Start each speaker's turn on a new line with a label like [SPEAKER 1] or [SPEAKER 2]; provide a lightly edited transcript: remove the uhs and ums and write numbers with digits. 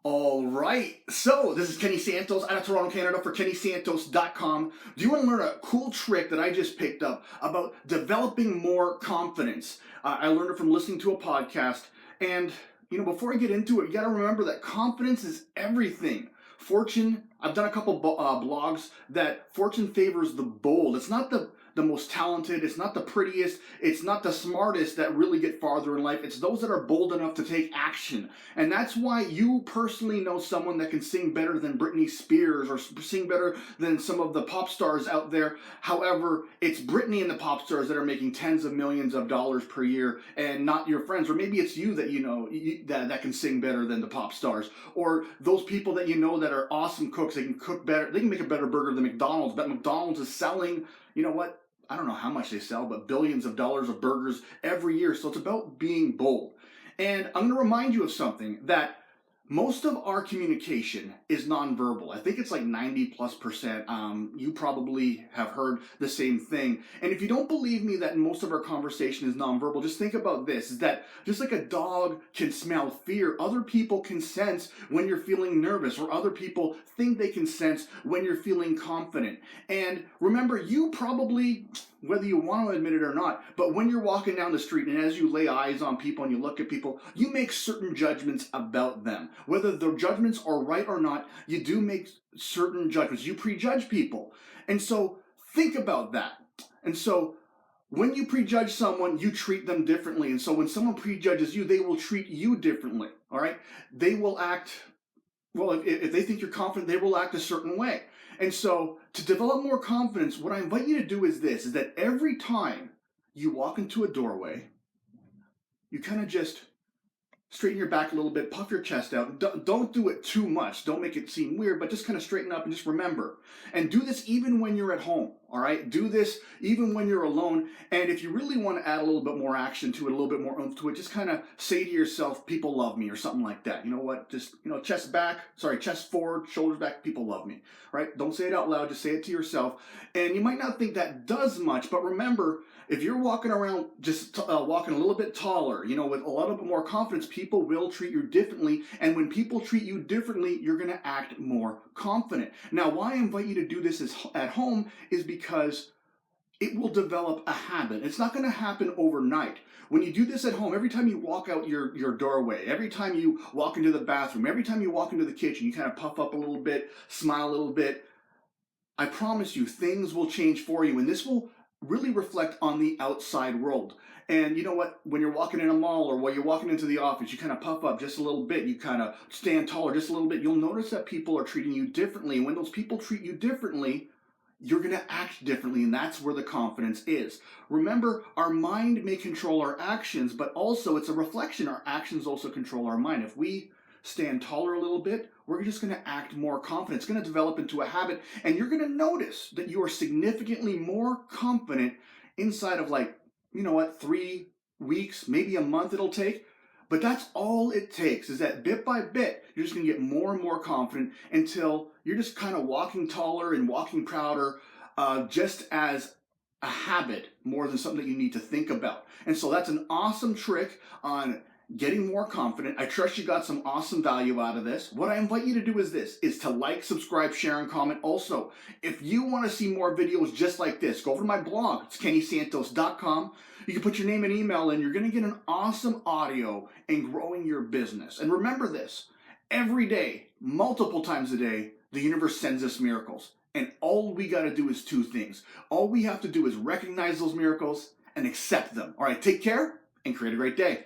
[SPEAKER 1] All right, so this is Kenny Santos out of Toronto, Canada for KennySantos.com. Do you want to learn a cool trick that I just picked up about developing more confidence? I learned it from listening to a podcast, and before I get into it, you got to remember that confidence is everything. I've done a couple blogs that fortune favors the bold. It's not the most talented, it's not the prettiest, it's not the smartest that really get farther in life. It's those that are bold enough to take action. And that's why you personally know someone that can sing better than Britney Spears or sing better than some of the pop stars out there. However, it's Britney and the pop stars that are making tens of millions of dollars per year and not your friends. Or maybe it's you that that can sing better than the pop stars. Or those people that you know that are awesome cooks. They can cook better. They can make a better burger than McDonald's. But McDonald's is selling, you know what? I don't know how much they sell, but billions of dollars of burgers every year. So it's about being bold. And I'm going to remind you of something that most of our communication is nonverbal. I think it's like 90+%. You probably have heard the same thing. And if you don't believe me that most of our conversation is nonverbal, just think about this, is that just like a dog can smell fear, other people can sense when you're feeling nervous, or other people think they can sense when you're feeling confident. And remember, you probably, whether you want to admit it or not, but when you're walking down the street and as you lay eyes on people and you look at people, you make certain judgments about them. Whether the judgments are right or not, you do make certain judgments. You prejudge people. And so think about that. And so when you prejudge someone, you treat them differently. And so when someone prejudges you, they will treat you differently. All right? They will act, well, if they think you're confident, they will act a certain way. And so to develop more confidence, what I invite you to do is this, is that every time you walk into a doorway, you kind of just straighten your back a little bit, puff your chest out. Don't do it too much. Don't make it seem weird, but just kind of straighten up and just remember. And do this even when you're at home, all right? Do this even when you're alone. And if you really want to add a little bit more action to it, a little bit more oomph to it, just kind of say to yourself, people love me, or something like that. You know what? Just, chest forward, shoulders back, people love me, right? Don't say it out loud, just say it to yourself. And you might not think that does much, but remember, if you're walking around just walking a little bit taller, with a little bit more confidence, people will treat you differently. And when people treat you differently, you're going to act more confident. Now, why I invite you to do this at home is because it will develop a habit. It's not going to happen overnight. When you do this at home, every time you walk out your doorway, every time you walk into the bathroom, every time you walk into the kitchen, you kind of puff up a little bit, smile a little bit. I promise you, things will change for you. And this will really reflect on the outside world. And you know what? When you're walking in a mall or while you're walking into the office, you kind of puff up just a little bit. You kind of stand taller just a little bit. You'll notice that people are treating you differently. And when those people treat you differently, you're going to act differently. And that's where the confidence is. Remember, our mind may control our actions, but also it's a reflection. Our actions also control our mind. If we stand taller a little bit, we're just going to act more confident. It's going to develop into a habit, and you're going to notice that you are significantly more confident inside of 3 weeks, maybe a month it'll take. But that's all it takes, is that bit by bit, you're just going to get more and more confident until you're just kind of walking taller and walking prouder, just as a habit more than something that you need to think about. And so that's an awesome trick on getting more confident. I trust you got some awesome value out of this. What I invite you to do is to like, subscribe, share, and comment. Also, if you want to see more videos just like this, go over to my blog. It's KennySantos.com. You can put your name and email in. You're going to get an awesome audio in growing your business. And remember this, every day, multiple times a day, the universe sends us miracles. And all we got to do is two things. All we have to do is recognize those miracles and accept them. All right, take care and create a great day.